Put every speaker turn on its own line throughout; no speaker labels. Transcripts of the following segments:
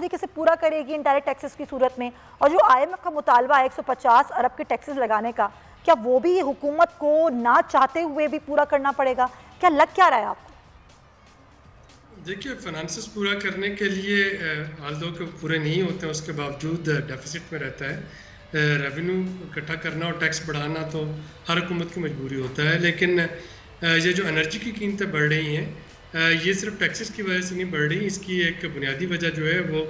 तरीके से पूरा करेगी इनडायरेक्ट टैक्सेस की सूरत में? और जो IMF का मुतालबा है 150 अरब के टैक्सेस लगाने का, क्या वो भी हुकूमत को ना चाहते हुए भी पूरा करना पड़ेगा? क्या लग क्या रहा है आपको?
देखिए, फाइनेंसेस पूरा करने के लिए आल्दो के पूरे नहीं होते हैं, उसके बावजूद डेफिसिट में रहता है। रेवेन्यू इकट्ठा करना और टैक्स बढ़ाना तो हर हुकूमत की मजबूरी होता है, लेकिन ये जो एनर्जी की कीमतें बढ़ रही हैं, ये सिर्फ टैक्सेस की वजह से नहीं बढ़ रही। इसकी एक बुनियादी वजह जो है वो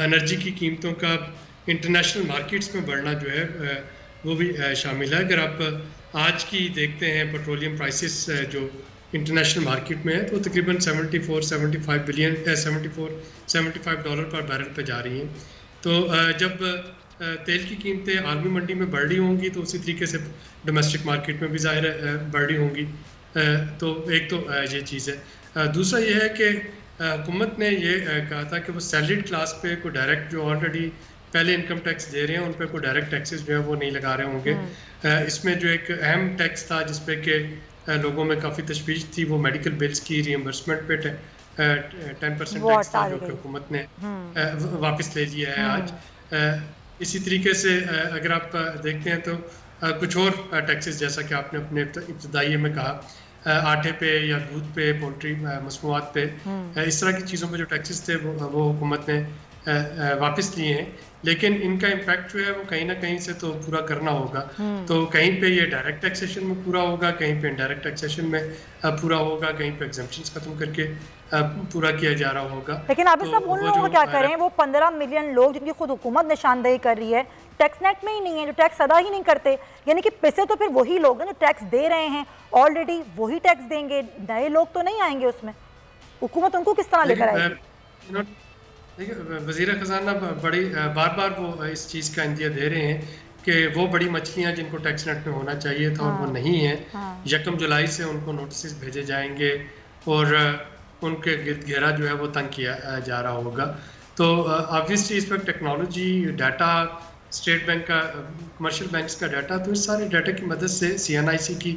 एनर्जी की कीमतों का इंटरनेशनल मार्केट्स में बढ़ना जो है वो भी शामिल है। अगर आप आज की देखते हैं पेट्रोलियम प्राइसेस जो इंटरनेशनल मार्केट में है, तो तकरीबन 74-75 डॉलर पर बैरल पे जा रही हैं। तो जब तेल की कीमतें आलमी मंडी में बढ़ रही होंगी तो उसी तरीके से डोमेस्टिक मार्केट में भी ज़ाहिर बढ़ रही होंगी। तो एक तो ये चीज़ है। दूसरा ये है कि हुकूमत ने ये कहा था कि वो सैलरीड क्लास पे को डायरेक्ट जो ऑलरेडी पहले इनकम टैक्स दे रहे हैं उन पर कोई डायरेक्ट टैक्सेस जो है वो नहीं लगा रहे होंगे। इसमें जो एक अहम टैक्स था जिसपे कि लोगों में काफ़ी तशवीश थी, वो मेडिकल बिल्स की रिएम्बर्समेंट पे 10% टैक्स था जो कि हुकूमत ने वापस ले लिया है आज। इसी तरीके से अगर आप देखते हैं तो कुछ और टैक्सेस जैसा कि आपने अपने इब्तदाई में कहा, आटे पे या दूध पे, पोल्ट्री मसनूआत पे, इस तरह की चीज़ों पे जो टैक्सेस थे वो हुकूमत ने वापस लिए हैं, लेकिन इनका इम्पैक्ट जो है वो कहीं ना कहीं से तो पूरा करना होगा। तो कहीं पे ये डायरेक्ट टैक्सेशन में पूरा होगा, कहीं पे इनडायरेक्ट टैक्सेशन में पूरा होगा, कहीं पे एग्जम्पशंस खत्म करके पूरा किया जा रहा होगा।
लेकिन आप सब उन लोगों को क्या करें, वो 15 मिलियन लोग जिनकी खुद हुकूमत निशानदेही कर रही है, टैक्स नेट में ही नहीं है, जो टैक्स अदा ही नहीं करते, यानी कि पैसे तो फिर वही लोग हैं जो टैक्स दे रहे हैं ऑलरेडी, वही टैक्स देंगे, नए लोग तो नहीं आएंगे उसमें। हुकूमत उनको किस तरह लेकर आएगी?
देखिए, वज़ीर ख़ज़ाना बड़ी बार बार वो इस चीज़ का इंदिया दे रहे हैं कि वो बड़ी मछलियाँ जिनको टैक्स नेट में होना चाहिए था और वो नहीं है। 1 जुलाई से उनको नोटिस भेजे जाएंगे और उनके गिर्द घेरा जो है वो तंग किया जा रहा होगा। तो ऑब्वियसली इस वक्त टेक्नोलॉजी, डाटा, स्टेट बैंक का, कमर्शियल बैंक्स का डाटा, तो इस सारे डाटा की मदद से CNIC की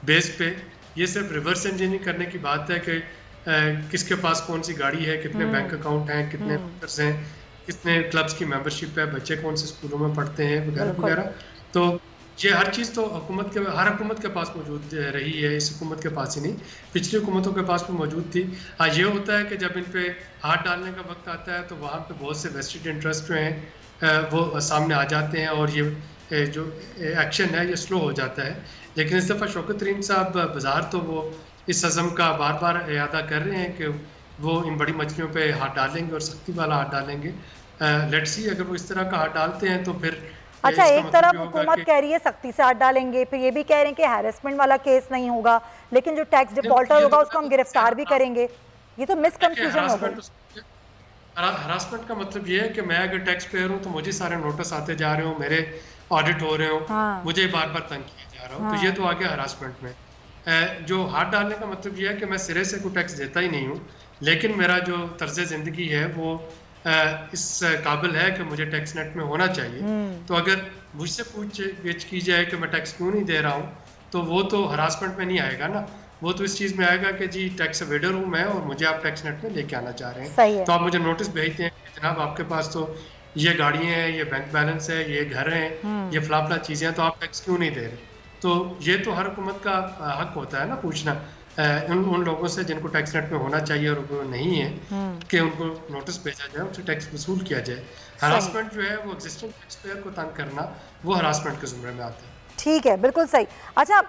बेस पे ये सिर्फ रिवर्स इंजीनियरिंग करने की बात है कि किसके पास कौन सी गाड़ी है, कितने बैंक अकाउंट हैं, कितने वर्कर्स हैं, कितने क्लब्स की मेंबरशिप है, बच्चे कौन से स्कूलों में पढ़ते हैं वगैरह वगैरह। तो ये हर चीज़ तो हर हुकूमत के पास मौजूद रही है, इस हुकूमत के पास ही नहीं, पिछली हुकूमतों के पास भी मौजूद थी। हाँ, ये होता है कि जब इन पे हाथ डालने का वक्त आता है तो वहाँ पे बहुत से वेस्टेड इंटरेस्ट जो हैं वो सामने आ जाते हैं और ये जो एक्शन है ये स्लो हो जाता है। लेकिन इस दफ़ा शौकत तरीन साहब बाज़ार तो वो इस अज़म का बार बार इयादा कर रहे हैं कि वो इन बड़ी मछलियों पे हाथ डालेंगे और सख्ती वाला हाथ डालेंगे। लेट्स सी, अगर वो इस तरह का हाथ डालते हैं तो फिर
अच्छा, एक तरफ हुकूमत कह रही है सख्ती से हाथ डालेंगे, फिर ये भी कह रहे हैं कि हैरेसमेंट वाला केस नहीं होगा, लेकिन जो टैक्स डिफॉल्टर होगा उसको हम गिरफ्तार भी करेंगे। ये तो मिसकंफ्यूजन होगा।
हरासमेंट का मतलब ये है कि मैं अगर टैक्स पेयर हूँ तो मुझे सारे नोटिस आते जा रहे हो, मेरे ऑडिट हो रहे हो, मुझे बार बार तंग किया जा रहा हो, तो ये तो आ गया हरासमेंट में। जो हाथ डालने का मतलब यह है कि मैं सिरे से कोई टैक्स देता ही नहीं हूँ, लेकिन मेरा जो तर्ज ज़िंदगी है वो इस काबिल है कि मुझे टैक्स नेट में होना चाहिए। तो अगर मुझसे पूछ की जाए कि मैं टैक्स क्यों नहीं दे रहा हूँ, तो वो तो हरासमेंट में नहीं आएगा ना, वो तो इस चीज़ में आएगा कि जी टैक्स अवेडर हूँ मैं और मुझे आप टैक्स नेट में लेके आना चाह रहे हैं। तो आप मुझे नोटिस भेजते हैं कि जनाब आपके पास तो ये गाड़ियाँ हैं, ये बैंक बैलेंस है, ये घर हैं, ये फला फला चीज़ें हैं, तो आप टैक्स क्यों नहीं दे रहे? तो ये तो हर हुकूमत का हक होता है ना पूछना उन लोगों से जिनको टैक्स नेट में होना चाहिए और वो नहीं है, कि उनको नोटिस भेजा जाए, उनसे टैक्स वसूल किया जाए। हरासमेंट जो है वो एग्जिस्टिंग टैक्स पेयर को तंग करना, वो हरासमेंट के ज़ुमरे में आता है।
ठीक है, बिल्कुल सही। अच्छा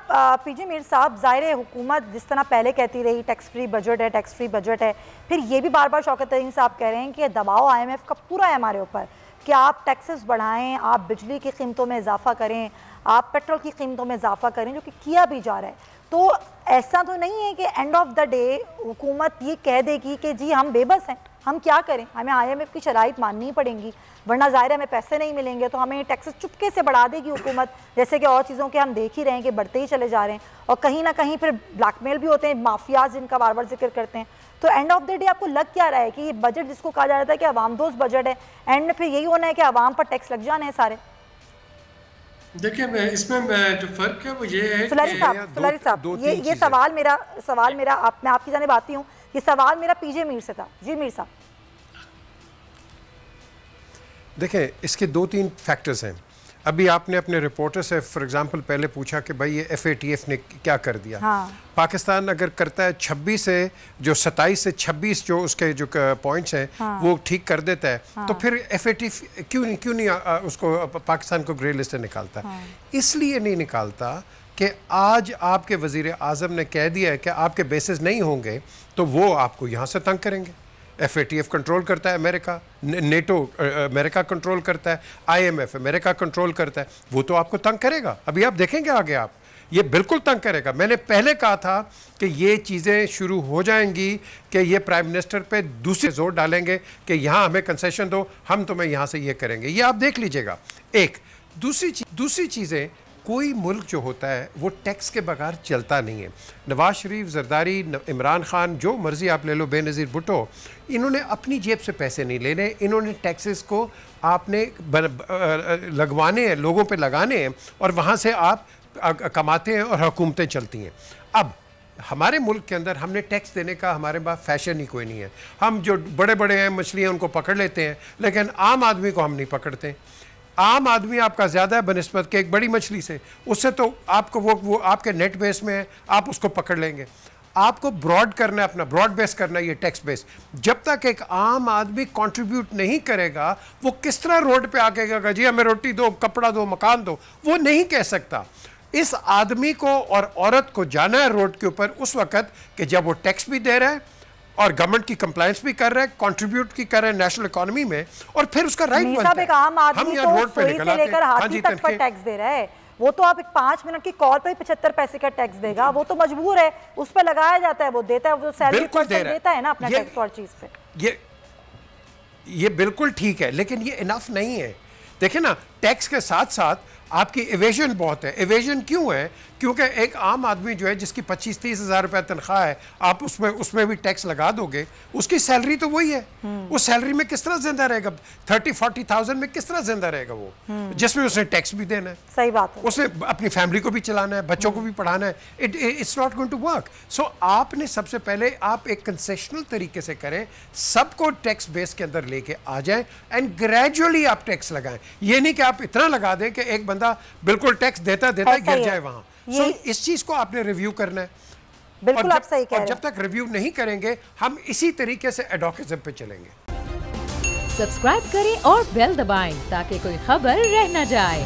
पीजे मीर साहब, ज़ाहिर है हुकूमत जिस तरह पहले कहती रही टैक्स फ्री बजट है, टैक्स फ्री बजट है, फिर ये भी बार बार शौकत तरीन साहब कह रहे हैं कि दबाव IMF का पूरा है हमारे ऊपर कि आप टैक्सेस बढ़ाएं, आप बिजली की कीमतों में इजाफा करें, आप पेट्रोल की कीमतों में इजाफा करें, जो कि किया भी जा रहा है। तो ऐसा तो नहीं है कि एंड ऑफ द डे हुकूमत ये कह देगी कि जी हम बेबस हैं, हम क्या करें, हमें IMF की शराइत माननी ही पड़ेंगी, वरना ज़ाहिर हमें पैसे नहीं मिलेंगे, तो हमें टैक्सेस चुपके से बढ़ा देगी हुकूमत, जैसे कि और चीज़ों के हम देख ही रहे हैं कि बढ़ते ही चले जा रहे हैं, और कहीं ना कहीं फिर ब्लैकमेल भी होते हैं, माफियाज जिनका बार बार जिक्र करते हैं। तो एंड ऑफ द डे आपको लग क्या रहा है कि ये बजट जिसको कहा जा रहा था कि अवाम दोस्त बजट है, एंड में फिर यही होना है कि अवाम पर टैक्स लग जाने हैं सारे?
देखिए, इसमें जो फर्क है वो ये है
सुलारी साहब, ये सवाल मैं आपकी जानिब आती हूँ, ये सवाल मेरा पीजे मीर से था। जी मीर साहब।
देखें, इसके 2-3 फैक्टर्स हैं। अभी आपने अपने रिपोर्टर से फॉर एग्जांपल पहले पूछा कि भाई ये FATF ने क्या कर दिया। पाकिस्तान अगर करता है 26 से जो 27 से 26 जो उसके जो पॉइंट्स हैं वो ठीक कर देता है तो फिर FATF क्यों नहीं उसको पाकिस्तान को ग्रे लिस्ट से निकालता। इसलिए नहीं निकालता कि आज आपके वज़ीर आज़म ने कह दिया है कि आपके बेसिस नहीं होंगे तो वो आपको यहाँ से तंग करेंगे। FATF कंट्रोल करता है अमेरिका, नेटो अमेरिका कंट्रोल करता है, IMF अमेरिका कंट्रोल करता है, वो तो आपको तंग करेगा। अभी आप देखेंगे आगे आप ये बिल्कुल तंग करेगा। मैंने पहले कहा था कि ये चीज़ें शुरू हो जाएंगी कि ये प्राइम मिनिस्टर पे दूसरे जोर डालेंगे कि यहाँ हमें कंसेशन दो, हम तुम्हें यहाँ से ये करेंगे। ये आप देख लीजिएगा। एक दूसरी चीज़ें, कोई मुल्क जो होता है वो टैक्स के बगैर चलता नहीं है। नवाज शरीफ, जरदारी, इमरान खान, जो मर्ज़ी आप ले लो, बेनज़ीर भुट्टो, इन्होंने अपनी जेब से पैसे नहीं लेने, इन्होंने टैक्सेस को आपने लगवाने हैं, लोगों पे लगाने हैं और वहाँ से आप कमाते हैं और हुकूमतें चलती हैं। अब हमारे मुल्क के अंदर हमने टैक्स देने का हमारे पास फैशन ही कोई नहीं है। हम जो बड़े बड़े हैं मछलियाँ उनको पकड़ लेते हैं, लेकिन आम आदमी को हम नहीं पकड़ते। आम आदमी आपका ज़्यादा है बनिस्बत के एक बड़ी मछली से, उससे तो आपको वो आपके नेट बेस में है, आप उसको पकड़ लेंगे। आपको ब्रॉड करना है, अपना ब्रॉड बेस करना है, ये टैक्स बेस। जब तक एक आम आदमी कंट्रीब्यूट नहीं करेगा वो किस तरह रोड पे आके कहेगा जी हमें रोटी दो, कपड़ा दो, मकान दो, वो नहीं कह सकता। इस आदमी को और औरत को जाना है रोड के ऊपर उस वक्त कि जब वो टैक्स भी दे रहा है और गवर्नमेंट की कंप्लायंस भी कर रहा है, कंट्रीब्यूट की कर रहा है नेशनल इकोनॉमी में, और फिर उसका राइट बनता है।
एक आम आदमी तो रोड पे निकल आते हैं, हाथी तक पर टैक्स दे रहा है, वो तो आप एक 5 मिनट की कॉल पे 75 पैसे का टैक्स देगा, वो तो मजबूर है, उस पे लगाया जाता है, वो देता है, वो सैलरी पर देता है ना अपना टैक्स और चीज पे।
ये बिल्कुल ठीक है, लेकिन ये इनफ नहीं है। देखिए ना, टैक्स के साथ साथ आपकी इवेजन बहुत है। इवेजन क्यों है? क्योंकि एक आम आदमी जो है जिसकी 25-30 हज़ार रुपये तनख्वाह है, आप उसमें भी टैक्स लगा दोगे, उसकी सैलरी तो वही है। उस सैलरी में किस तरह जिंदा रहेगा? 30-40,000 में किस तरह जिंदा रहेगा वो, जिसमें उसने टैक्स भी देना है।
सही बात है।
उसने अपनी फैमिली को भी चलाना है, बच्चों को भी पढ़ाना है। It's not going to work. So आपने सबसे पहले आप एक कंसेशनल तरीके से करें, सबको टैक्स बेस के अंदर लेके आ जाएं एंड ग्रेजुअली आप टैक्स लगाएं। ये नहीं कि आप इतना लगा दें कि एक बंदा बिल्कुल टैक्स देता गिर जाए वहां। सो इस चीज को आपने रिव्यू करना है।
बिल्कुल आप सही कह रहे हैं।
और जब तक रिव्यू नहीं करेंगे हम इसी तरीके से एडोकिज्म पे चलेंगे।
सब्सक्राइब करें और बेल दबाएं ताकि कोई खबर रह न जाए।